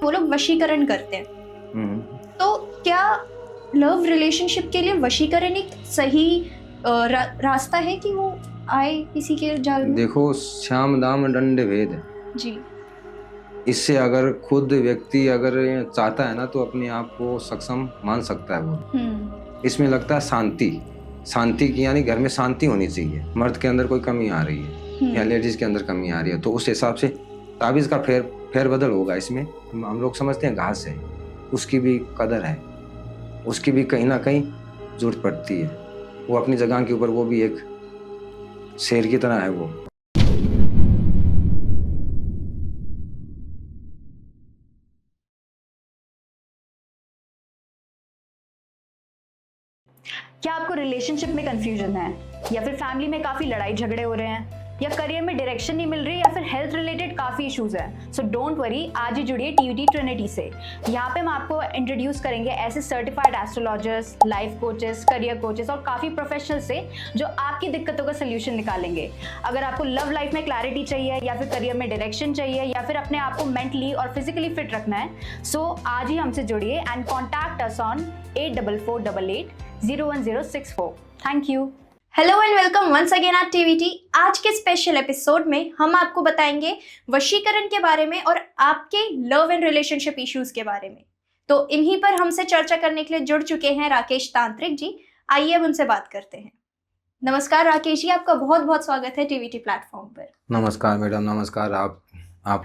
वो लोग वशीकरण करते हैं। तो क्या लव रिलेशनशिप के लिए वशीकरण एक सही रास्ता है कि वो आए किसी के जाल में? देखो, श्याम दाम दंड भेद जी। इससे अगर खुद व्यक्ति अगर चाहता है ना तो अपने आप को सक्षम मान सकता है वो। इसमें लगता है शांति की, यानी घर में शांति होनी चाहिए। मर्द के अंदर कोई कमी आ रही है या लेडीज के अंदर कमी आ रही है तो उस हिसाब से ताबीज का फेरबदल होगा। इसमें हम लोग समझते हैं घास है, उसकी भी कदर है, उसकी भी कहीं ना कहीं जरूरत पड़ती है। वो अपनी जगह के ऊपर वो भी एक शेर की तरह है वो। क्या आपको रिलेशनशिप में कंफ्यूजन है, या फिर फैमिली में काफी लड़ाई झगड़े हो रहे हैं, या करियर में डायरेक्शन नहीं मिल रही, या फिर हेल्थ रिलेटेड काफी इश्यूज हैं? सो डोंट वरी, आज ही जुड़िए टीवीटी ट्रिनिटी से। यहाँ पे हम आपको इंट्रोड्यूस करेंगे ऐसे certified astrologers, life coaches, career coaches और काफी प्रोफेशनल से जो आपकी दिक्कतों का सोल्यूशन निकालेंगे। अगर आपको लव लाइफ में क्लैरिटी चाहिए, या फिर करियर में डायरेक्शन चाहिए, या फिर अपने आप को मेंटली और फिजिकली फिट रखना है, सो आज ही हमसे जुड़िए and contact us on 8448801064। Thank you. Hello and welcome once again at TVT. आज के स्पेशल एपिसोड में हम आपको बताएंगे वशीकरण के बारे में और आपके लव एंड रिलेशनशिप इश्यूज के बारे में। तो इन्हीं पर हमसे चर्चा करने के लिए जुड़ चुके हैं राकेश तांत्रिक जी। आइए अब उनसे बात करते हैं। नमस्कार राकेश जी, आपका बहुत बहुत स्वागत है टीवीटी प्लेटफॉर्म पर। नमस्कार मैडम, नमस्कार आप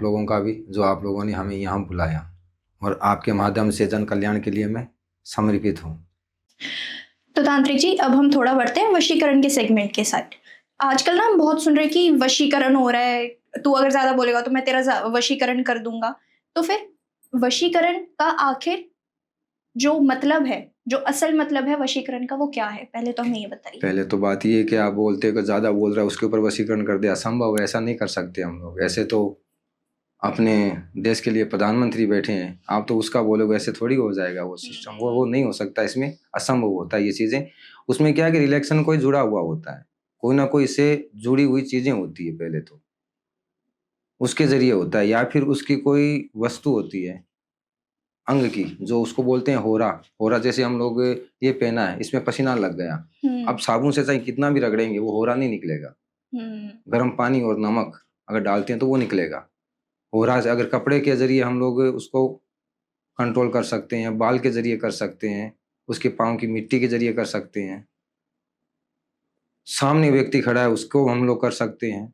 लोगों का भी, जो आप लोगों ने हमें यहाँ बुलाया और आपके माध्यम से जन कल्याण के लिए मैं समर्पित हूँ। तो तांत्रिक जी, अब हम थोड़ा बढ़ते हैं वशीकरण के सेगमेंट के साथ। आजकल ना हम बहुत सुन रहे हैं कि वशीकरण हो रहा है, तू अगर ज्यादा बोलेगा तो मैं तेरा वशीकरण कर दूंगा। तो फिर वशीकरण का आखिर जो मतलब है, जो असल मतलब है वशीकरण का, वो क्या है? पहले तो हमें ये बताइए। पहले तो बात ये है कि आप बोलते हो कि ज्यादा बोल रहा है उसके ऊपर वशीकरण कर दे, असंभव है, ऐसा नहीं कर सकते हम लोग। ऐसे तो अपने देश के लिए प्रधानमंत्री बैठे हैं, आप तो उसका बोलोगे, ऐसे थोड़ी हो जाएगा वो सिस्टम। वो नहीं हो सकता, इसमें असंभव होता है ये चीजें। उसमें क्या है कि रिलेशन कोई जुड़ा हुआ होता है, कोई ना कोई इससे जुड़ी हुई चीजें होती है, पहले तो उसके जरिए होता है, या फिर उसकी कोई वस्तु होती है अंग की, जो उसको बोलते हैं होरा। जैसे हम लोग ये पहना है, इसमें पसीना लग गया, अब साबुन से चाहे कितना भी रगड़ेंगे वो होरा नहीं निकलेगा। गर्म पानी और नमक अगर डालते हैं तो वो निकलेगा होरा से। अगर कपड़े के जरिए हम लोग उसको कंट्रोल कर सकते हैं, बाल के जरिए कर सकते हैं, उसके पाँव की मिट्टी के जरिए कर सकते हैं, सामने व्यक्ति खड़ा है उसको हम लोग कर सकते हैं।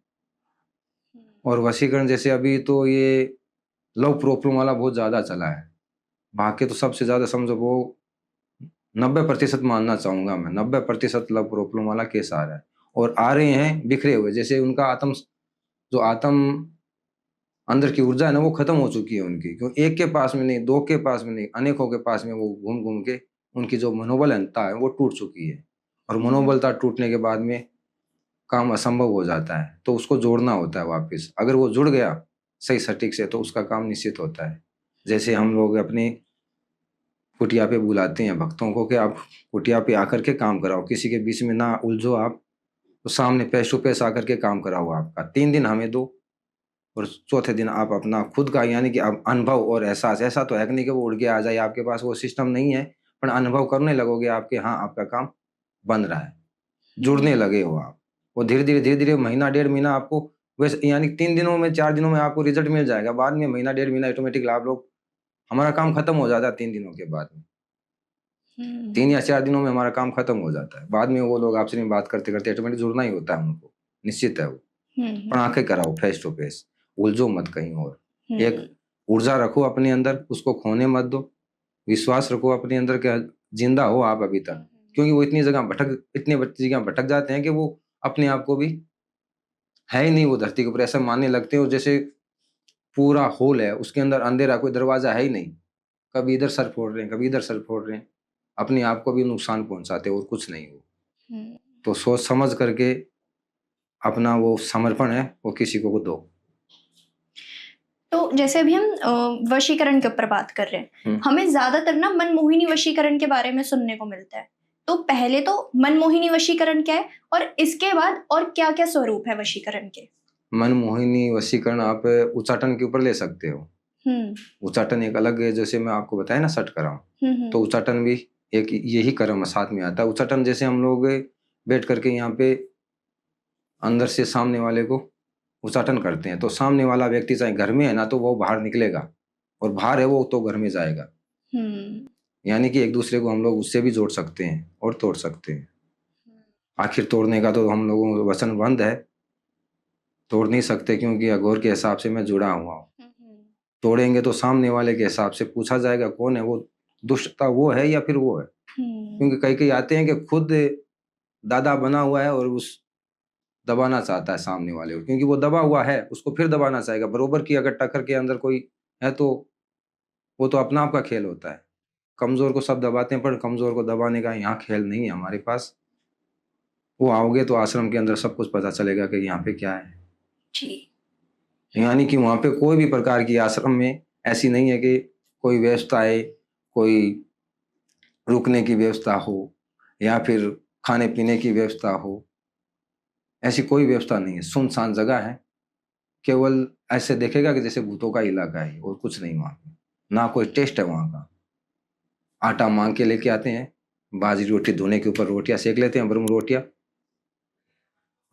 और वशीकरण जैसे अभी तो ये लव प्रॉब्लम वाला बहुत ज्यादा चला है, बाकी तो सबसे ज्यादा समझो वो 90% मानना चाहूंगा मैं, 90% लव प्रॉब्लम वाला केस आ रहा है। और आ रहे हैं बिखरे हुए, जैसे उनका आत्म अंदर की ऊर्जा है ना, वो खत्म हो चुकी है उनकी। क्यों? एक के पास में नहीं, दो के पास में नहीं, अनेकों के पास में वो घूम घूम के उनकी जो मनोबलता है वो टूट चुकी है। और मनोबलता टूटने के बाद में काम असंभव हो जाता है, तो उसको जोड़ना होता है वापस। अगर वो जुड़ गया सही सटीक से तो उसका काम निश्चित होता है। जैसे हम लोग अपनी कुटिया पे बुलाते हैं भक्तों को कि आप कुटिया पे आकर के काम कराओ, किसी के बीच में ना उलझो आप, तो सामने फेस टू फेस आकर के काम कराओ। आपका 3 दिन हमें दो और चौथे दिन आप अपना खुद का, यानी कि अब अनुभव और एहसास, ऐसा तो है नहीं कि वो उड़ के आ जाए, आपके पास वो सिस्टम नहीं है, पर अनुभव करने लगोगे आपके, हाँ आपका काम बन रहा है, जुड़ने लगे हो आप। वो धीरे धीरे महीना 1.5 महीना आपको वैसे, यानी 3 दिनों में 4 दिनों में आपको रिजल्ट मिल जाएगा। बाद में महीना 1.5 महीना ऑटोमेटिक आप लोग, हमारा काम खत्म हो जाता है 3 दिनों के बाद में। 3 या 4 दिनों में हमारा काम खत्म हो जाता है। बाद में वो लोग आपसे बात करते करते ऑटोमेटिक जुड़ना ही होता है उनको, निश्चित है वो। पर आंखें कराओ फेस टू फेस, उलझो मत कहीं और। एक ऊर्जा रखो अपने अंदर, उसको खोने मत दो, विश्वास रखो अपने अंदर के जिंदा हो आप अभी तक। क्योंकि वो इतनी जगह भटक जाते हैं कि वो अपने आप को भी है ही नहीं वो धरती के ऊपर, ऐसा मानने लगते हैं जैसे पूरा होल है, उसके अंदर अंधेरा, कोई दरवाजा है ही नहीं। कभी इधर सर फोड़ रहे हैं, कभी इधर सर फोड़ रहे हैं, अपने आप को भी नुकसान पहुंचाते हैं और कुछ नहीं हो। तो सोच समझ करके अपना वो समर्पण है वो किसी को दो। तो जैसे अभी हम वशीकरण के ऊपर बात कर रहे हैं, हमें ज्यादातर ना मनमोहिनी वशीकरण के बारे में सुनने को मिलता है। तो पहले तो मनमोहिनी वशीकरण क्या है और इसके बाद और क्या क्या स्वरूप है वशीकरण के? मनमोहिनी वशीकरण आप उच्चाटन के ऊपर ले सकते हो। उच्चाटन एक अलग है, जैसे मैं आपको बताया ना सट करम, तो उच्चाटन भी एक यही कर्म साथ में आता है। उच्चाटन जैसे हम लोग बैठ करके यहाँ पे अंदर से सामने वाले को उच्चाटन करते हैं, तो सामने वाला व्यक्ति चाहे घर में है ना तो वो बाहर निकलेगा, और बाहर है वो तो घर में जाएगा। यानी कि एक दूसरे को हम लोग उससे भी जोड़ सकते हैं और तोड़ सकते हैं। आखिर तोड़ने का तो हम लोगों को वचन बंद है, तोड़ नहीं सकते, क्योंकि अघोर के हिसाब से मैं जुड़ा हुआ हूँ। तोड़ेंगे तो सामने वाले के हिसाब से पूछा जाएगा कौन है वो, दुष्टता वो है या फिर वो है। क्योंकि कई कई आते हैं कि खुद दादा बना हुआ है और उस दबाना चाहता है सामने वाले को, क्योंकि वो दबा हुआ है उसको फिर दबाना चाहेगा। बरोबर की अगर टक्कर के अंदर कोई है तो वो तो अपना आप का खेल होता है। कमजोर को सब दबाते हैं, पर कमजोर को दबाने का यहाँ खेल नहीं है हमारे पास। वो आओगे तो आश्रम के अंदर सब कुछ पता चलेगा कि यहाँ पे क्या है जी। यानी कि वहां पे कोई भी प्रकार की आश्रम में ऐसी नहीं है कि कोई व्यवस्था है, कोई रुकने की व्यवस्था हो या फिर खाने पीने की व्यवस्था हो, ऐसी कोई व्यवस्था नहीं है। सुनसान जगह है, केवल ऐसे देखेगा कि जैसे भूतों का इलाका है, और कुछ नहीं वहां पे। ना कोई टेस्ट है वहां का। आटा मांग के लेके आते हैं, बाजरी रोटी धोने के ऊपर रोटियां सेक लेते हैं, ब्रह्म रोटियां,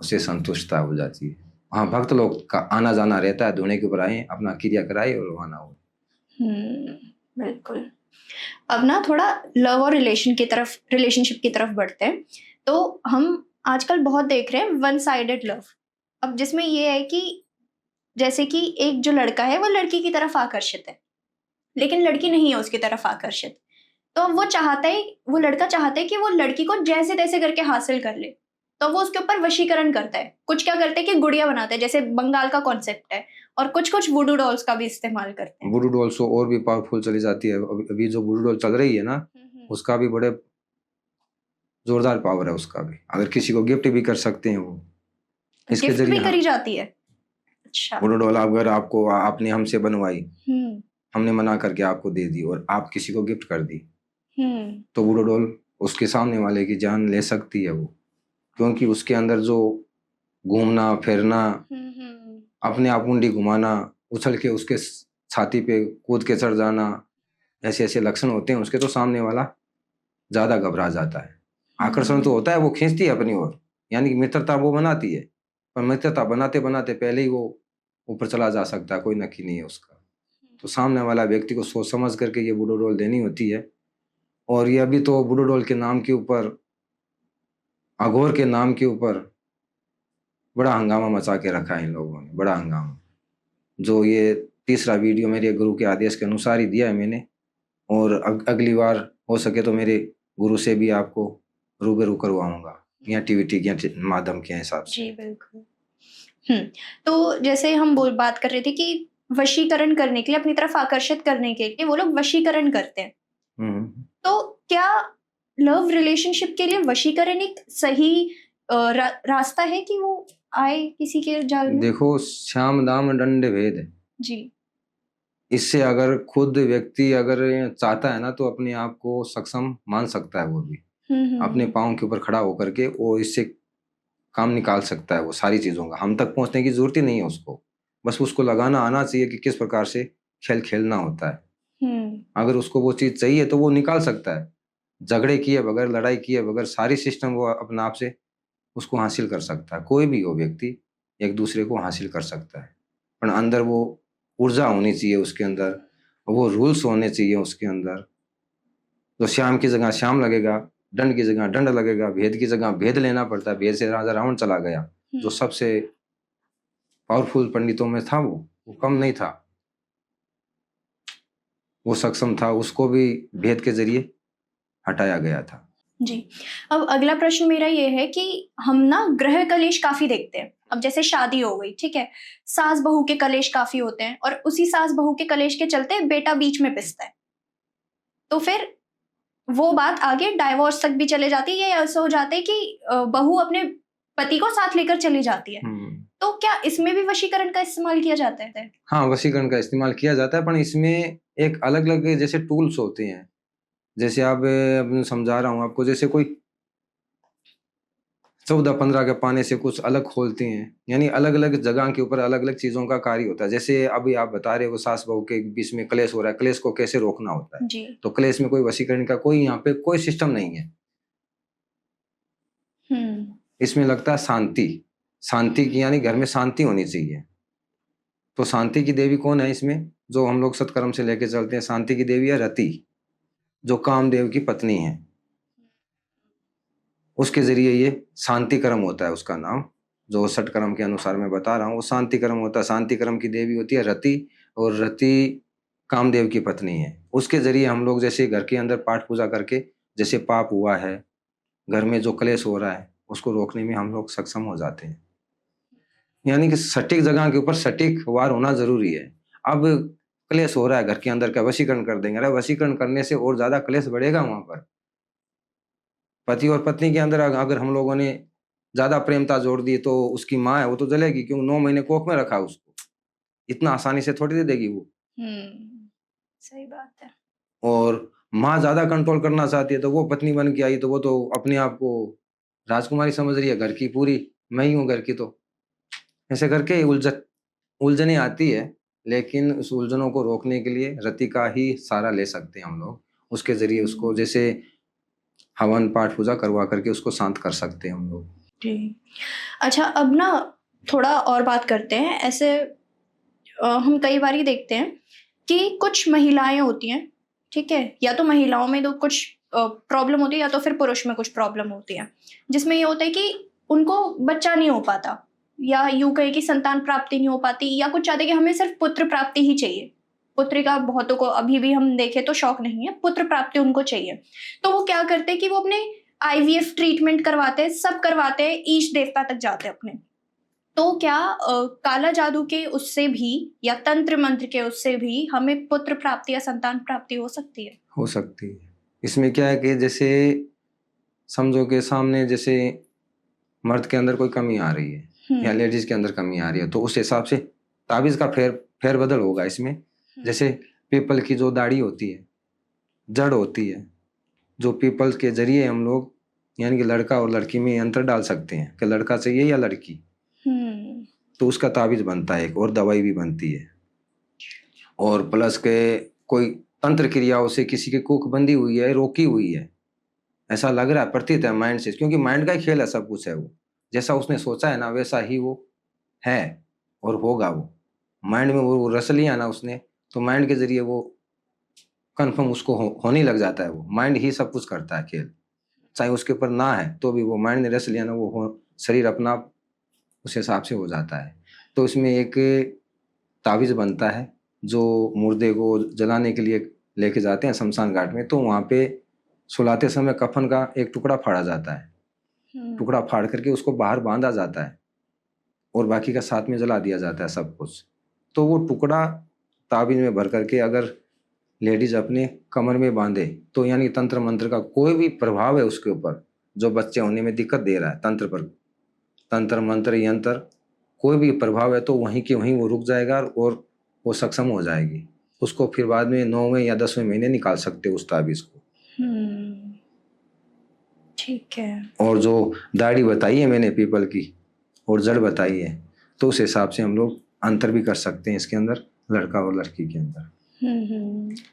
उससे संतुष्टता हो जाती है। वहाँ भक्त लोग का आना जाना रहता है, धोने के ऊपर आए अपना क्रिया कराए और रवाना हो। बिल्कुल। अब ना थोड़ा लव और रिलेशनशिप की तरफ बढ़ते हैं। तो हम आजकल बहुत देख रहे हैं वन साइडेड लव। अब जिसमें ये है कि जैसे कि एक जो लड़का है वो लड़की की तरफ आकर्षित है, लेकिन लड़की नहीं है उसकी तरफ आकर्षित। तो वो लड़का चाहता है कि वो लड़की को जैसे तैसे करके हासिल कर ले, तो वो उसके ऊपर वशीकरण करता है। कुछ क्या करते हैं कि गुड़िया बनाते हैं, जैसे बंगाल का कॉन्सेप्ट है, और कुछ कुछ वुडू डॉल्स का भी इस्तेमाल करते हैं। वुडू डॉल्स और भी पावरफुल चली जाती है। अभी जो वुडू डॉल चल रही है ना, उसका भी बड़े जोरदार पावर है उसका भी। अगर किसी को गिफ्ट भी कर सकते हैं वो, इसके गिफ्ट भी जरिए करी जाती है। अच्छा। वुडू डॉल अगर आपको आपने हमसे बनवाई, हमने मना करके आपको दे दी और आप किसी को गिफ्ट कर दी, तो वुडू डॉल उसके सामने वाले की जान ले सकती है वो, क्योंकि उसके अंदर जो घूमना फिरना, अपने आप मुंडी घुमाना, उछल के उसके छाती पे कूद के चढ़ जाना, ऐसे ऐसे लक्षण होते हैं उसके, तो सामने वाला ज्यादा घबरा जाता है। आकर्षण तो होता है, वो खींचती है अपनी ओर, यानी कि मित्रता वो बनाती है, पर मित्रता बनाते बनाते पहले ही वो ऊपर चला जा सकता है, कोई नक्की नहीं है उसका। तो सामने वाला व्यक्ति को सोच समझ करके ये वुडू डॉल देनी होती है। और ये अभी तो वुडू डॉल के नाम के ऊपर, अघोर के नाम के ऊपर बड़ा हंगामा मचा के रखा है इन लोगों ने, बड़ा हंगामा। जो ये तीसरा वीडियो मेरे गुरु के आदेश के अनुसार ही दिया है मैंने, और अगली बार हो सके तो मेरे गुरु से भी आपको रूबरू करवाऊंगा, या टीवीटी के माध्यम के हिसाब से। जी बिल्कुल। तो जैसे हम बात कर रहे थे कि वशीकरण करने के लिए, अपनी तरफ आकर्षित करने के लिए वो लोग वशीकरण करते हैं। तो क्या लव रिलेशनशिप के लिए वशीकरण एक सही रास्ता है कि वो आए किसी के जाल में? देखो, श्याम दाम दंड भेद है जी। इससे अगर खुद व्यक्ति अगर चाहता है ना तो अपने आप को सक्षम मान सकता है। वो भी अपने पाँव के ऊपर खड़ा होकर के वो इससे काम निकाल सकता है। वो सारी चीजों का हम तक पहुंचने की जरूरत ही नहीं है उसको, बस उसको लगाना आना चाहिए कि किस प्रकार से खेल खेलना होता है। अगर उसको वो चीज चाहिए तो वो निकाल सकता है, झगड़े किए बगैर, लड़ाई किए बगैर, सारी सिस्टम वो अपने आप से उसको हासिल कर सकता है। कोई भी हो व्यक्ति एक दूसरे को हासिल कर सकता है, पर अंदर वो ऊर्जा होनी चाहिए उसके अंदर, वो रूल्स होने चाहिए उसके अंदर। तो श्याम की जगह श्याम लगेगा, दंड की जगह दंड लगेगा, भेद की जगह भेद लेना पड़ता है। भेद से राजा रावण चला गया, जो सबसे पावरफुल पंडितों में था, वो कम नहीं था, वो सक्षम था, उसको भी भेद के जरिए हटाया गया था। जी। अब अगला प्रश्न मेरा ये है कि हम ना ग्रह कलेश काफी देखते हैं। अब जैसे शादी हो गई, ठीक है, सास बहू के कलेश काफी होते हैं, और उसी सास बहू के कलेश के चलते बेटा बीच में पिसता है, तो फिर वो बात आगे डाइवोर्स तक भी चले जाती है, या ऐसा हो जाता है कि बहू अपने पति को साथ लेकर चली जाती है। तो क्या इसमें भी वशीकरण का इस्तेमाल किया जाता है? हाँ, वशीकरण का इस्तेमाल किया जाता है, पर इसमें एक अलग अलग जैसे टूल्स होते हैं। जैसे आप समझा रहा हूँ आपको, जैसे कोई 14-15 के पाने से कुछ अलग खोलते हैं, यानी अलग अलग जगह के ऊपर अलग अलग चीजों का कार्य होता है। जैसे अभी आप बता रहे हो सास बहू के बीच में क्लेश हो रहा है, क्लेश को कैसे रोकना होता है। जी। तो क्लेश में कोई वशीकरण का कोई यहाँ पे कोई सिस्टम नहीं है। इसमें लगता है शांति, शांति की, यानी घर में शांति होनी चाहिए। तो शांति की देवी कौन है इसमें, जो हम लोग सत्कर्म से लेके चलते हैं? शांति की देवी है रति, जो कामदेव की पत्नी है। उसके जरिए ये शांति कर्म होता है, उसका नाम जो षटकर्म के अनुसार मैं बता रहा हूँ वो शांति कर्म होता है। शांति कर्म की देवी होती है रति, और रति कामदेव की पत्नी है। उसके जरिए हम लोग जैसे घर के अंदर पाठ पूजा करके, जैसे पाप हुआ है, घर में जो क्लेश हो रहा है, उसको रोकने में हम लोग सक्षम हो जाते हैं। यानी कि सटीक जगह के ऊपर सटीक वार होना जरूरी है। अब क्लेश हो रहा है घर के अंदर का, वशीकरण कर देंगे। अरे वशीकरण करने से और ज्यादा क्लेश बढ़ेगा वहां पर। पति और पत्नी के अंदर अगर हम लोगों ने ज्यादा प्रेमता जोड़ दी तो उसकी माँ है वो तो जलेगी, क्यों 9 महीने कोख में रखा उसको, इतना आसानी से थोड़ी दे देगी वो। सही बात है। और माँ ज्यादा कंट्रोल करना चाहती है तो वो पत्नी बन के आई तो वो तो अपने आप को राजकुमारी समझ रही है घर की, पूरी मैं ही हूँ घर की। तो ऐसे करके उलझने आती है, लेकिन उस उलझनों को रोकने के लिए रति का ही सहारा ले सकते हैं हम लोग। उसके जरिए उसको जैसे हवन पाठ पूजा करवा करके उसको शांत कर सकते हैं हम लोग। जी। अच्छा, अब ना थोड़ा और बात करते हैं। ऐसे हम कई बार ही देखते हैं कि कुछ महिलाएं होती हैं, ठीक है, या तो महिलाओं में तो कुछ प्रॉब्लम होती है या तो फिर पुरुष में कुछ प्रॉब्लम होती है, जिसमें ये होता है कि उनको बच्चा नहीं हो पाता, या यूं कहे कि संतान प्राप्ति नहीं हो पाती, या कुछ चाहते कि हमें सिर्फ पुत्र प्राप्ति ही चाहिए। पुत्र का बहुतों को अभी भी हम देखें तो शौक नहीं है, पुत्र प्राप्ति उनको चाहिए। तो वो क्या करते हैं कि वो अपने IVF ट्रीटमेंट करवाते हैं, सब करवाते हैं, ईश देवता तक जाते हैं अपने। तो क्या काला जादू के उससे भी या तंत्र मंत्र के उससे भी हमें पुत्र प्राप्ति या संतान प्राप्ति हो सकती है? हो सकती है। इसमें क्या है कि जैसे समझो के सामने जैसे मर्द के अंदर कोई कमी आ रही है या लेडीज के अंदर कमी आ रही है, तो उस हिसाब से ताबीज का फेर बदल होगा इसमें। जैसे पीपल की जो दाढ़ी होती है, जड़ होती है, जो पीपल के जरिए हम लोग यानी कि लड़का और लड़की में अंतर डाल सकते हैं कि लड़का चाहिए या लड़की, तो उसका ताबीज बनता है एक, और दवाई भी बनती है। और प्लस के कोई तंत्र क्रियाओं से किसी की कुख बंधी हुई है, रोकी हुई है, ऐसा लग रहा है, प्रतीत है माइंड से, क्योंकि माइंड का ही खेल है, सब कुछ है। वो जैसा उसने सोचा है ना वैसा ही वो है और होगा। वो माइंड में वो रस लिया ना उसने, तो माइंड के जरिए वो कन्फर्म उसको होने लग जाता है। वो माइंड ही सब कुछ करता है खेल, चाहे उसके ऊपर ना है तो भी वो माइंड ने रस लिया ना, वो शरीर अपना उस हिसाब से हो जाता है। तो इसमें एक ताबीज बनता है जो मुर्दे को जलाने के लिए लेके जाते हैं शमशान घाट में, तो वहाँ पे सुलाते समय कफन का एक टुकड़ा फाड़ा जाता है। टुकड़ा फाड़ करके उसको बाहर बांधा जाता है और बाकी का साथ में जला दिया जाता है सब कुछ। तो वो टुकड़ा ताबीज में भर करके अगर लेडीज अपने कमर में बांधे तो यानी तंत्र मंत्र का कोई भी प्रभाव है उसके ऊपर जो बच्चे होने में दिक्कत दे रहा है, तंत्र पर, तंत्र मंत्र यंत्र कोई भी प्रभाव है तो वहीं के वहीं वो रुक जाएगा और वो सक्षम हो जाएगी। उसको फिर बाद में 9वें या 10वें महीने निकाल सकते उस ताबीज को। ठीक है। और जो दाढ़ी बताई है मैंने पीपल की और जड़ बताई है, तो उस हिसाब से हम लोग अंतर भी कर सकते हैं इसके अंदर, लड़का और लड़की के अंदर।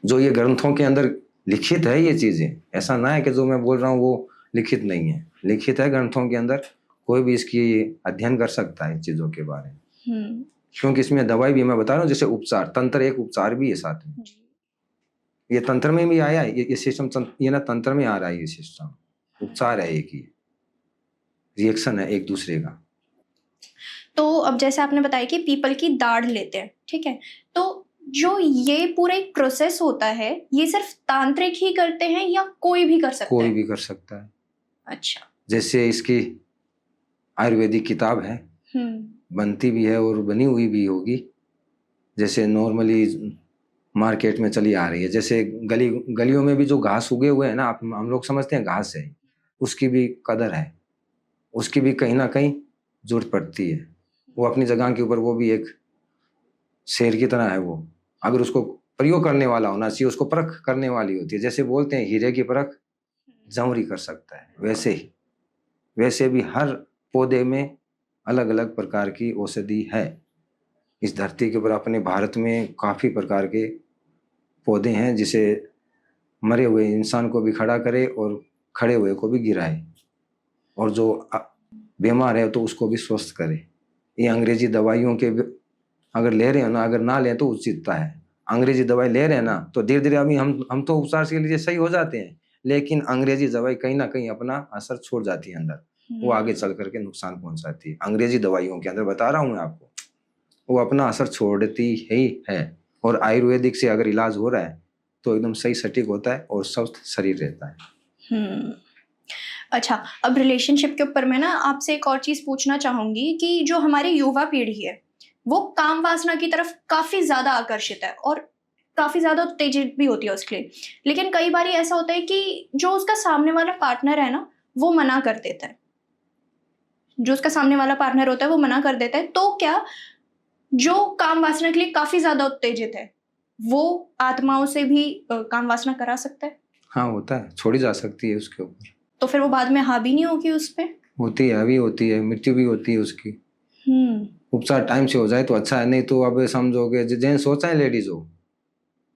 जो ये ग्रंथों के अंदर लिखित है ये चीजें, ऐसा ना है कि जो मैं बोल रहा हूँ वो लिखित नहीं है, लिखित है ग्रंथों के अंदर। कोई भी इसकी अध्ययन कर सकता है इन चीजों के बारे में, क्योंकि इसमें दवाई भी मैं बता रहा हूँ, जैसे उपचार, तंत्र एक उपचार भी है साथ में। ये तंत्र में भी आया है ये सिस्टम, ये ना तंत्र में आ रहा है ये सिस्टम, उपचार है एक ही, रिएक्शन है एक दूसरे का। तो अब जैसे आपने बताया कि पीपल की दाढ़ लेते हैं, ठीक है, तो जो ये पूरा एक प्रोसेस होता है ये सिर्फ तांत्रिक ही करते हैं या कोई भी कर सकता है? कोई भी कर सकता है। अच्छा। जैसे इसकी आयुर्वेदिक किताब है, बनती भी है और बनी हुई भी होगी, जैसे नॉर्मली मार्केट में चली आ रही है। जैसे गलियों में भी जो घास उगे हुए हैं ना, हम लोग समझते हैं घास है, उसकी भी कदर है, उसकी भी कहीं ना कहीं जरूरत पड़ती है। वो अपनी जगह के ऊपर वो भी एक शेर की तरह है। वो अगर उसको प्रयोग करने वाला होना चाहिए, उसको परख करने वाली होती है। जैसे बोलते हैं हीरे की परख जौहरी कर सकता है, वैसे ही वैसे भी हर पौधे में अलग अलग प्रकार की औषधि है। इस धरती के ऊपर अपने भारत में काफ़ी प्रकार के पौधे हैं जिसे मरे हुए इंसान को भी खड़ा करे और खड़े हुए को भी गिराए, और जो बीमार है तो उसको भी स्वस्थ करे। ये अंग्रेजी दवाइयों के अगर ले रहे हैं ना, अगर ना लें तो उचितता है। अंग्रेजी दवाई ले रहे हैं ना तो धीरे धीरे अभी हम तो उपचार के लिए सही हो जाते हैं, लेकिन अंग्रेजी दवाई कहीं ना कहीं अपना असर छोड़ जाती है अंदर, वो आगे चल करके नुकसान पहुंचाती है। अंग्रेजी दवाइयों के अंदर बता रहा हूँ मैं आपको, वो अपना असर छोड़ती ही है। और आयुर्वेदिक से अगर इलाज हो रहा है तो एकदम सही सटीक होता है और स्वस्थ शरीर रहता है। अच्छा, अब रिलेशनशिप के ऊपर मैं ना आपसे एक और चीज पूछना चाहूंगी कि जो हमारी युवा पीढ़ी है वो काम वासना की तरफ काफी ज्यादा आकर्षित है और काफी ज्यादा उत्तेजित भी होती है उसके लिए, लेकिन कई बार ऐसा होता है कि जो उसका सामने वाला पार्टनर है ना वो मना कर देता है, जो उसका सामने वाला पार्टनर होता है वो मना कर देता है। तो क्या जो काम वासना के लिए काफी ज्यादा उत्तेजित है वो आत्माओं से भी काम वासना करा सकता है? हाँ होता है, छोड़ी जा सकती है उसके ऊपर। तो फिर वो बाद में हावी नहीं होगी उस पे? होती है, अभी होती है, मृत्यु भी होती है उसकी। उपचार टाइम से हो जाए तो अच्छा है, नहीं तो अब समझोगे जेंट्स हो चाहे लेडीज हो,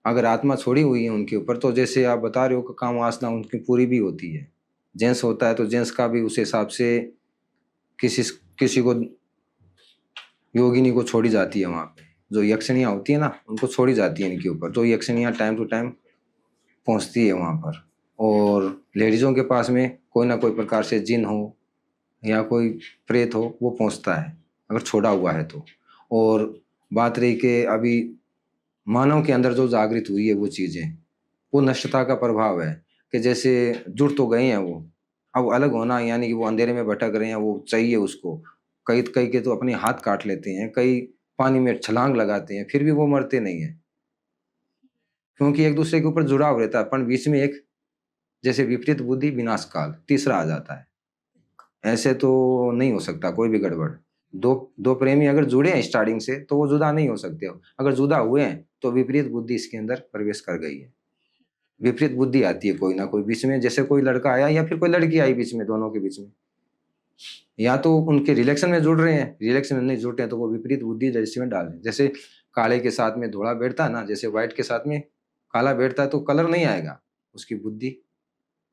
अगर आत्मा छोड़ी हुई है उनके ऊपर तो जैसे आप बता रहे हो कि काम वासना उनकी पूरी भी होती है। जेंट्स होता है तो जेंट्स का भी उस हिसाब से किसी को योगिनी को छोड़ी जाती है। वहाँ पे जो यक्षिणियाँ होती है ना उनको छोड़ी जाती है इनके ऊपर, तो यक्षिणियाँ टाइम टू टाइम पहुँचती है वहाँ पर। और लेडीज़ों के पास में कोई ना कोई प्रकार से जिन हो या कोई प्रेत हो वो पहुँचता है अगर छोड़ा हुआ है तो। और बात रही कि अभी मानव के अंदर जो जागृत हुई है वो चीज़ें, वो नष्टता का प्रभाव है कि जैसे जुड़ तो गए हैं वो, अब अलग होना यानी कि वो अंधेरे में भटक रहे हैं, वो चाहिए उसको। कई कई के तो अपने हाथ काट लेते हैं, कई पानी में छलांग लगाते हैं, फिर भी वो मरते नहीं है क्योंकि एक दूसरे के ऊपर जुड़ाव रहता है। पर बीच में एक जैसे विपरीत बुद्धि विनाश काल तीसरा आ जाता है, ऐसे तो नहीं हो सकता कोई भी गड़बड़। दो प्रेमी अगर जुड़े हैं स्टार्टिंग से तो वो जुदा नहीं हो सकते। अगर जुदा हुए हैं तो विपरीत बुद्धि इसके अंदर प्रवेश कर गई है। विपरीत बुद्धि आती है कोई ना कोई बीच में, जैसे कोई लड़का आया या फिर कोई लड़की आई बीच में, दोनों के बीच में, या तो उनके रिलेक्शन में जुड़ रहे हैं, रिलेक्शन में नहीं जुड़ रहे हैं तो वो विपरीत बुद्धि रजिस्ट्री में डाल रहे हैं। जैसे काले के साथ में धोला बैठता है ना, जैसे व्हाइट के साथ में काला बैठता है तो कलर नहीं आएगा, उसकी बुद्धि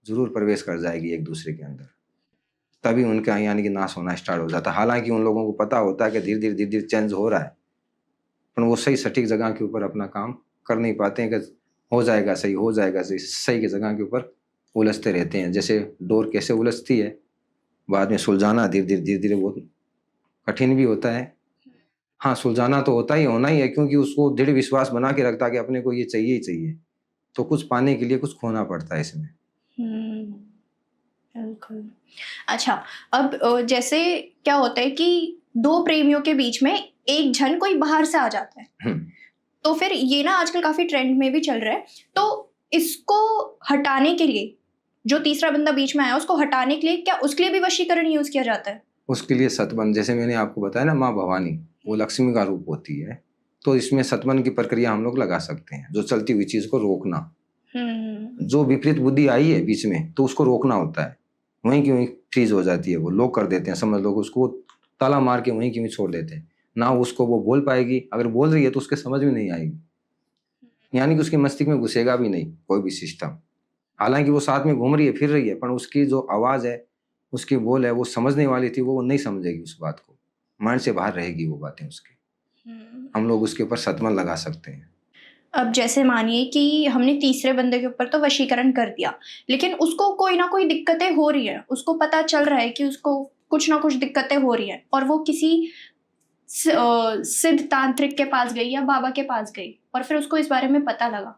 जरूर प्रवेश कर जाएगी एक दूसरे के अंदर, तभी उनका यानी कि नाश होना स्टार्ट हो जाता है। हालांकि उन लोगों को पता होता है कि धीरे धीरे चेंज हो रहा है, पर वो सही सटीक जगह के ऊपर अपना काम कर नहीं पाते हैं कि हो जाएगा सही, हो जाएगा सही, सही की जगह के ऊपर उलझते रहते हैं। जैसे डोर कैसे उलझती है, बाद में सुलझाना धीरे धीरे बहुत कठिन भी होता है। हाँ सुलझाना तो होता ही होना ही है, क्योंकि उसको दृढ़ विश्वास बना के रखता है कि अपने को ये चाहिए ही चाहिए, तो कुछ पाने के लिए कुछ खोना पड़ता है इसमें। बिल्कुल। अच्छा, अब जैसे क्या होता है कि दो प्रेमियों के बीच में एक जन कोई बाहर से आ जाता है, तो फिर ये ना आजकल काफी ट्रेंड में भी चल रहा है, तो इसको हटाने के लिए जो तीसरा बंदा बीच में आया उसको हटाने के लिए क्या उसके लिए भी वशीकरण यूज किया जाता है? उसके लिए सतबंध, जैसे मैंने आपको बताया ना, माँ भवानी वो लक्ष्मी का रूप होती है, तो इसमें सतबंध की प्रक्रिया हम लोग लगा सकते हैं, जो चलती हुई चीज को रोकना। जो विपरीत बुद्धि आई है बीच में तो उसको रोकना होता है, वहीं की वहीं फ्रीज हो जाती है, वो लॉक कर देते हैं, समझ लो उसको ताला मार के वहीं की वहीं छोड़ देते हैं ना। उसको वो बोल पाएगी, अगर बोल रही है तो उसके समझ में नहीं आएगी, यानी कि उसके मस्तिष्क में घुसेगा भी नहीं कोई भी सिस्टम। हालांकि वो साथ में घूम रही है फिर रही है, पर उसकी जो आवाज है, उसकी बोल है, वो समझने वाली थी, वो नहीं समझेगी उस बात को, माइंड से बाहर रहेगी वो बातें उसकी। हम लोग उसके ऊपर सतबंध लगा सकते हैं। अब जैसे मानिए कि हमने तीसरे बंदे के ऊपर तो वशीकरण कर दिया, लेकिन उसको कोई ना कोई दिक्कतें हो रही है, उसको पता चल रहा है कि उसको कुछ ना कुछ दिक्कतें हो रही हैं, और वो किसी सिद्ध तांत्रिक के पास गई या बाबा के पास गई और फिर उसको इस बारे में पता लगा,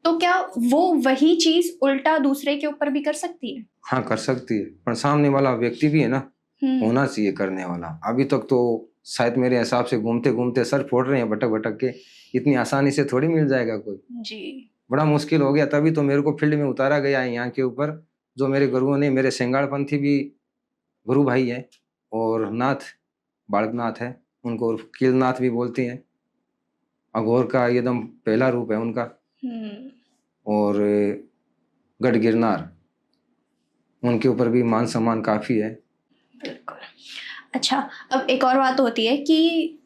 तो क्या वो वही चीज उल्टा दूसरे के ऊपर भी कर सकती है? हाँ कर सकती है, पर सामने वाला व्यक्ति भी है ना, होना चाहिए करने वाला। अभी तक तो शायद मेरे हिसाब से घूमते घूमते सर फोड़ रहे हैं भटक भटक के, इतनी आसानी से थोड़ी मिल जाएगा कोई जी, बड़ा मुश्किल हो गया। तभी तो मेरे को फील्ड में उतारा गया है यहाँ के ऊपर, जो मेरे गुरुओं ने, मेरे सिंगाड़पंथी भी गुरु भाई है, और नाथ बालकनाथ है, उनको कीलनाथ भी बोलते हैं, अघोर का एकदम पहला रूप है उनका, और गढ़ गिरनार, उनके ऊपर भी मान सम्मान काफी है। अच्छा, अब एक और बात होती है कि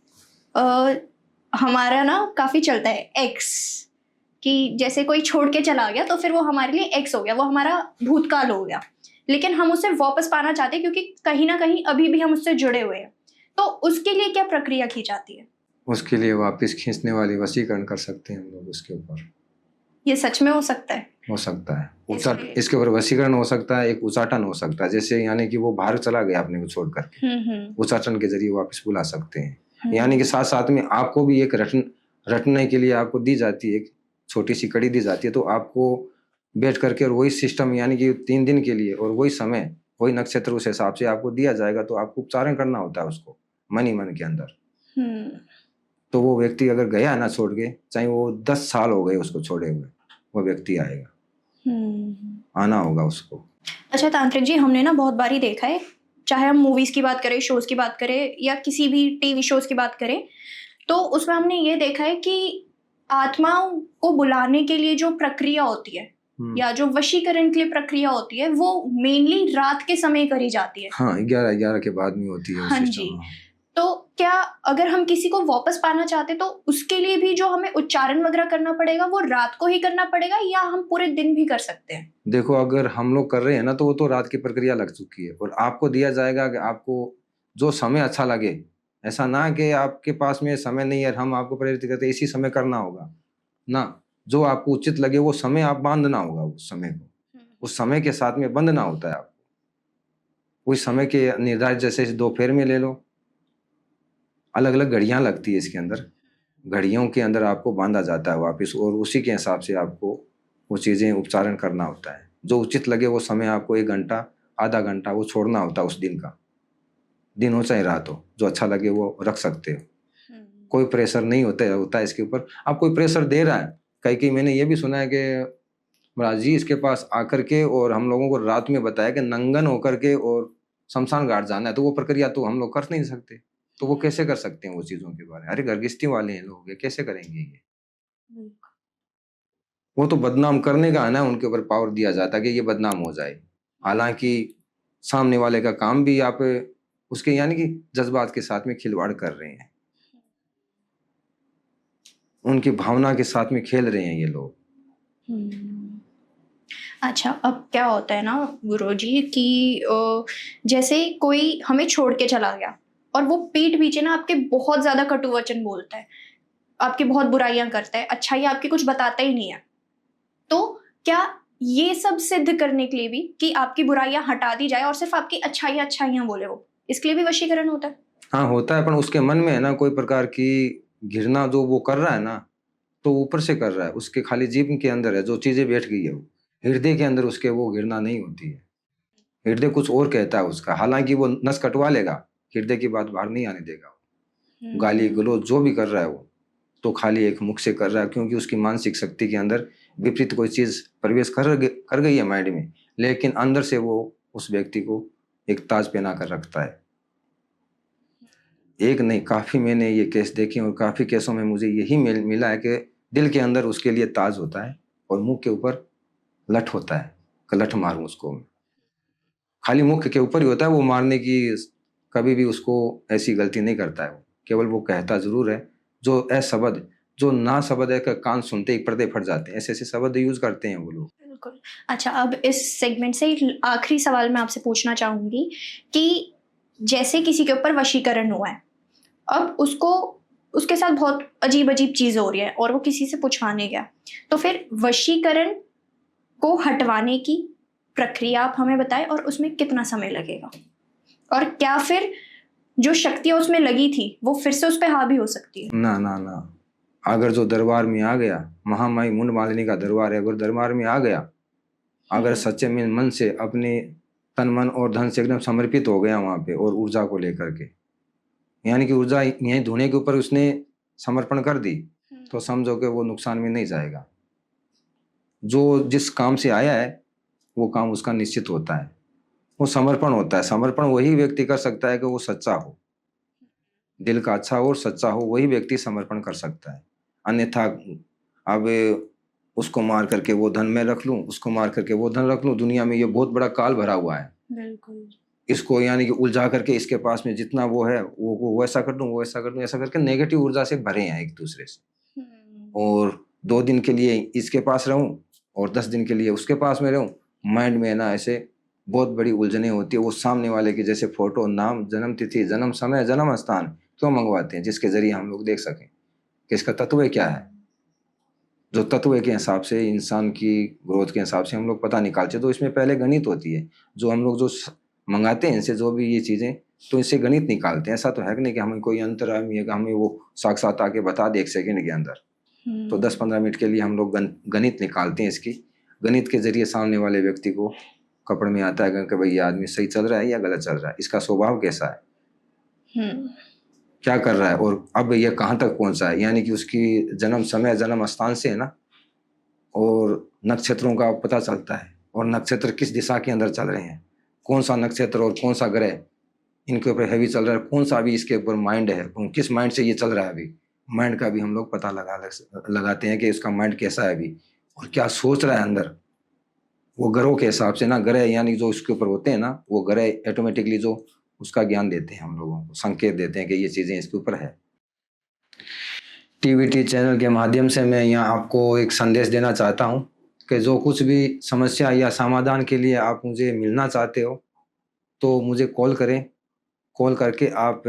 हमारा ना काफ़ी चलता है एक्स, कि जैसे कोई छोड़ के चला गया तो फिर वो हमारे लिए एक्स हो गया, वो हमारा भूतकाल हो गया। लेकिन हम उसे वापस पाना चाहते हैं क्योंकि कहीं न कहीं अभी भी हम उससे जुड़े हुए हैं। तो उसके लिए क्या प्रक्रिया की जाती है? उसके लिए वापस खींचने वाली वशीकरण कर सकते हैं हम लोग उसके ऊपर। ये सच में हो सकता है? हो सकता है। इसलिए इसके ऊपर वशीकरण हो सकता है, एक उच्चाटन हो सकता है। जैसे यानी कि वो बाहर चला गया अपने को छोड़ कर के, उच्चाटन के ज़रिए वापस बुला सकते हैं। यानी कि साथ-साथ में आपको भी एक रटने के लिए आपको दी जाती है, एक छोटी-सी कड़ी दी जाती है, तो आपको बैठ कर के और वही सिस्टम यानी कि 3 दिन के लिए और वही समय, वही नक्षत्र उस हिसाब से आपको दिया जाएगा, तो आपको उच्चारण करना होता है उसको, मन ही मन के अंदर। तो वो व्यक्ति अगर गया ना छोड़ के, चाहे वो 10 साल हो गए उसको छोड़े हुए, वो व्यक्ति आएगा। आना होगा उसको। अच्छा तांत्रिक जी, हमने ना बहुत बारी देखा है, चाहे हम मूवीज़ की बात करें, शोज़ की बात करें या किसी भी टीवी शोज़ की बात करें, तो उसमें हमने ये देखा है कि आत्माओं को बुलाने के लिए जो प्रक्रिया होती है या जो वशीकरण के लिए प्रक्रिया होती है, वो मेनली रात के समय करी जाती है। हाँ, 11-11 के बाद में होती है वो हाँ सिस्टम। जी। तो क्या अगर हम किसी को वापस पाना चाहते तो उसके लिए भी जो हमें उच्चारण वगैरह करना पड़ेगा वो रात को ही करना पड़ेगा या हम पूरे दिन भी कर सकते हैं? देखो, अगर हम लोग कर रहे हैं ना तो वो तो रात की प्रक्रिया लग चुकी है और आपको दिया जाएगा कि आपको जो समय अच्छा लगे। ऐसा ना कि आपके पास में समय नहीं है और हम आपको प्रेरित करते हैं इसी समय करना होगा। ना, जो आपको उचित लगे वो समय आप बाँधना होगा उस समय को। उस समय के साथ में बंधना होता है आपको। उस समय के निर्धारित जैसे दोपहर में ले लो, अलग-अलग घड़ियाँ लगती है इसके अंदर। घड़ियों के अंदर आपको बाँधा जाता है वापस और उसी के हिसाब से आपको वो चीज़ें उच्चारण करना होता है। जो उचित लगे वो समय आपको 1 घंटा, आधा घंटा वो छोड़ना होता है उस दिन का। दिन हो चाहे रात हो, जो अच्छा लगे वो रख सकते हो। कोई प्रेशर नहीं होता है इसके ऊपर। अब कोई प्रेशर दे रहा है, कई मैंने ये भी सुना है कि महाराज जी इसके पास आकर के और हम लोगों को रात में बताया कि नंगन होकर के और शमशान घाट जाना है, तो वो प्रक्रिया तो हम लोग कर नहीं सकते। तो वो कैसे कर सकते हैं वो चीज़ों के बारे में? अरे गृहस्थी वाले हैं लोग, ये कैसे करेंगे ये? वो तो बदनाम करने का है ना, उनके ऊपर पावर दिया जाता है कि ये बदनाम हो जाए। हालाँकि सामने वाले का काम भी आप उसके यानी कि जज़्बात के साथ में खिलवाड़ कर रहे हैं। उनकी भावना के साथ में खेल रहे हैं ये लोग। अच्छा, अब क्या होता है ना गुरुजी कि जैसे कोई हमें छोड़ के चला गया और वो पीठ पीछे ना आपके बहुत ज़्यादा कटु वचन बोलता है, आपकी बहुत बुराइयाँ करता है, अच्छाई आपकी कुछ बताता ही नहीं है। तो क्या ये सब सिद्ध करने के लिए भी कि आपकी बुराइयाँ हटा दी जाए और सिर्फ़ आपकी अच्छाइयाँ बोले वो, इसके लिए भी वशीकरण होता है? हाँ, होता है, पर उसके मन में है ना कोई प्रकार की घृणा जो वो कर रहा है ना, तो ऊपर से कर रहा है। उसके खाली जीभ के अंदर है जो चीज़ें बैठ गई है वो। हृदय के अंदर उसके वो घृणा नहीं होती है। हृदय कुछ और कहता है उसका। हालाँकि वो नस कटवा लेगा, हृदय की बात बाहर नहीं आने देगा। गाली-गलौज जो भी कर रहा है वो, तो खाली एक मुख से कर रहा है क्योंकि उसकी मानसिक शक्ति के अंदर विपरीत कोई चीज़ प्रवेश कर गई है माइंड में, लेकिन अंदर से वो उस व्यक्ति को एक ताज पहना कर रखता है। एक नहीं, काफ़ी मैंने ये केस देखे और काफ़ी केसों में मुझे यही मिला है कि दिल के अंदर उसके लिए ताज होता है और मुँह के ऊपर लठ होता है कि लठ मारूँ उसको मैं। खाली मुख के ऊपर ही होता है, वो मारने की कभी भी उसको ऐसी गलती नहीं करता है वो। केवल वो कहता ज़रूर है, जो अशब्द, जो ना शब्द है का कान सुनते ही पर्दे फट जाते हैं। ऐसे-ऐसे शब्द यूज़ करते हैं वो लोग। बिल्कुल। अच्छा, अब इस सेगमेंट से एक आखिरी सवाल मैं आपसे पूछना चाहूँगी कि जैसे किसी के ऊपर वशीकरण हुआ है, अब उसको उसके साथ बहुत अजीब-अजीब चीज़ें हो रही हैं और वो किसी से पूछवाने गया, तो फिर वशीकरण को हटवाने की प्रक्रिया आप हमें बताएँ और उसमें कितना समय लगेगा? और क्या फिर जो शक्तियाँ उसमें लगी थी, वो फिर से उस पे हावी हो सकती है? ना, ना, ना। अगर जो दरबार में आ गया, महामाई मुंड मालिनी का दरबार है, अगर दरबार में आ गया, अगर सच्चे में मन से अपने तन, मन और धन से एकदम समर्पित हो गया वहाँ पे और ऊर्जा को लेकर के, यानी कि ऊर्जा यहीं धोने के ऊपर उसने समर्पण कर दी, तो समझो कि वो नुकसान में नहीं जाएगा। जो जिस काम से आया है, वो काम उसका निश्चित होता है। वो समर्पण होता है। समर्पण वही व्यक्ति कर सकता है कि वो सच्चा हो। दिल का अच्छा हो और सच्चा हो, वही व्यक्ति समर्पण कर सकता है। अन्यथा अब उसको मार करके वो धन मैं रख लूँ, उसको मार करके वो धन रख लूँ, दुनिया में ये बहुत बड़ा काल भरा हुआ है। बिल्कुल। इसको यानी कि उलझा करके इसके पास में जितना वो है वो ऐसा कर दूं, वो ऐसा कर दूं, ऐसा करके नेगेटिव ऊर्जा से भरे हैं एक दूसरे से। और 2 दिन के लिए इसके पास रहूं और 10 दिन के लिए उसके पास में रहूं, माइंड में ना ऐसे बहुत बड़ी उलझने होती है। वो सामने वाले की जैसे फोटो, नाम, जन्म तिथि, जन्म समय, जन्म स्थान क्यों मंगवाते हैं? जिसके जरिए हम लोग देख सकें कि इसका तत्व क्या है। जो तत्व के हिसाब से इंसान की ग्रोथ के हिसाब से हम लोग पता निकालते हैं। तो इसमें पहले गणित होती है, जो हम लोग जो मंगाते हैं इनसे जो भी ये चीज़ें, तो इससे गणित निकालते हैं। ऐसा तो है कि नहीं कि हमें कोई अंतरामी है कि हमें वो साक्षात आके बता दे 1 सेकंड के अंदर। तो 10-15 मिनट के लिए हम लोग गणित निकालते हैं इसकी। गणित के जरिए सामने वाले व्यक्ति को कपड़ में आता है कि भाई ये आदमी सही चल रहा है या गलत चल रहा है, इसका स्वभाव कैसा है, क्या कर रहा है और अब ये कहाँ तक पहुंचा है। यानी कि उसकी जन्म समय, जन्म स्थान से है ना, और नक्षत्रों का पता चलता है, और नक्षत्र किस दिशा के अंदर चल रहे हैं, कौन सा नक्षत्र और कौन सा ग्रह इनके ऊपर हैवी चल रहा है, कौन सा अभी इसके ऊपर माइंड है, किस माइंड से ये चल रहा है। अभी माइंड का भी हम लोग पता लगाते हैं कि इसका माइंड कैसा है अभी और क्या सोच रहा है अंदर। वो ग्रहों के हिसाब से ना, ग्रह यानी जो उसके ऊपर होते हैं ना, वो ग्रह ऑटोमेटिकली जो उसका ज्ञान देते हैं, हम लोगों को संकेत देते हैं कि ये चीज़ें इसके ऊपर है। टीवीटी चैनल के माध्यम से मैं यहाँ आपको एक संदेश देना चाहता हूँ कि जो कुछ भी समस्या या समाधान के लिए आप मुझे मिलना चाहते हो तो मुझे कॉल करें। कॉल करके आप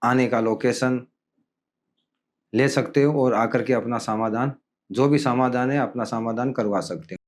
आने का लोकेशन ले सकते हो और आकर के अपना समाधान, जो भी समाधान है अपना समाधान करवा सकते हो।